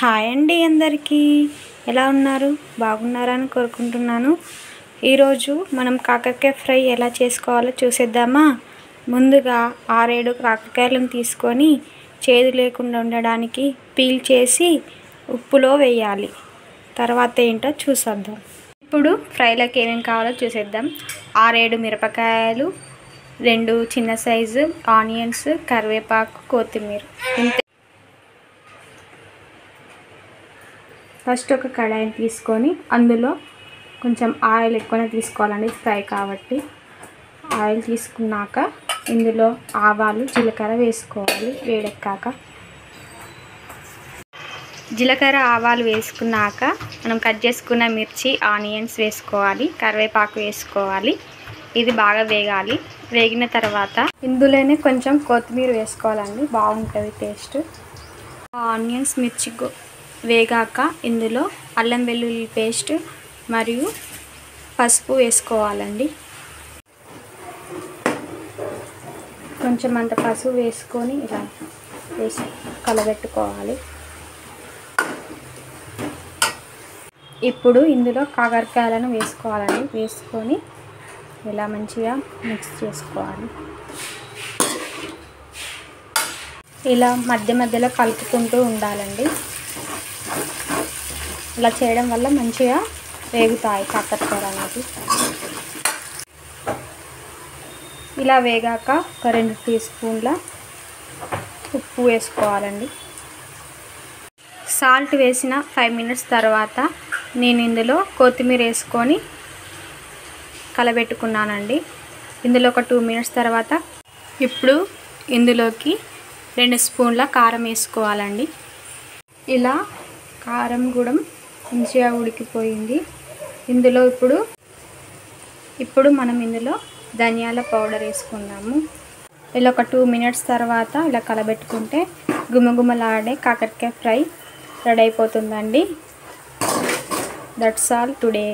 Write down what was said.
Hi అండి, అందరికీ ఎలా ఉన్నారు? బాగున్నారని కోరుకుంటున్నాను. ఈరోజు మనం కాకరకాయ ఫ్రై ఎలా చేసుకోవాలో చూసేద్దామా. ముందుగా 6-7 కాకరకాయలను తీసుకొని చేదు లేకుండా ఉండడానికి పీల్ చేసి ఉప్పులో వేయాలి. తర్వాత ఏంటో చూసేద్దాం. ఇప్పుడు ఫ్రైలోకి ఏమేమి కావాలో చూసేద్దాం. 6-7 మిరపకాయలు, 2 చిన్న సైజు ఆనియన్స్, కరివేపాకు, కొత్తిమీర. ఫస్ట్ ఒక కడాయిని తీసుకొని అందులో కొంచెం ఆయిల్ ఎక్కువనే తీసుకోవాలండి, ఫ్రై కాబట్టి. ఆయిల్ తీసుకున్నాక ఇందులో ఆవాలు, జీలకర్ర వేసుకోవాలి. వేడెక్కాక జీలకర్ర ఆవాలు వేసుకున్నాక మనం కట్ చేసుకున్న మిర్చి, ఆనియన్స్ వేసుకోవాలి. కరివేపాకు వేసుకోవాలి. ఇది బాగా వేగాలి. వేగిన తర్వాత ఇందులోనే కొంచెం కొత్తిమీర వేసుకోవాలండి, బాగుంటుంది టేస్ట్. ఆనియన్స్, మిర్చి వేగాక ఇందులో అల్లం వెల్లుల్లి పేస్ట్ మరియు పసుపు వేసుకోవాలండి. కొంచెం అంత పసుపు వేసుకొని ఇలా వేసి కలబెట్టుకోవాలి. ఇప్పుడు ఇందులో కాకరకాయలను వేసుకోవాలండి. వేసుకొని ఇలా మంచిగా మిక్స్ చేసుకోవాలి. ఇలా మధ్య మధ్యలో కలుపుకుంటూ ఉండాలండి. ఇలా చేయడం వల్ల మంచిగా వేగుతాయి కాకరకాయలు అనేది. ఇలా వేగాక ఒక 2 టీ స్పూన్ల ఉప్పు వేసుకోవాలండి. సాల్ట్ వేసిన 5 మినిట్స్ తర్వాత నేను ఇందులో కొత్తిమీర వేసుకొని కలబెట్టుకున్నానండి. ఇందులో ఒక 2 మినిట్స్ తర్వాత ఇప్పుడు ఇందులోకి 2 స్పూన్ల కారం వేసుకోవాలండి. ఇలా కారం కూడా మంచిగా ఉడికిపోయింది. ఇందులో ఇప్పుడు మనం ఇందులో ధనియాల పౌడర్ వేసుకున్నాము. ఇలా ఒక 2 మినిట్స్ తర్వాత ఇలా కలబెట్టుకుంటే గుమగుమలాడే కాకరకాయ ఫ్రై రెడీ అయిపోతుందండి. That's all today.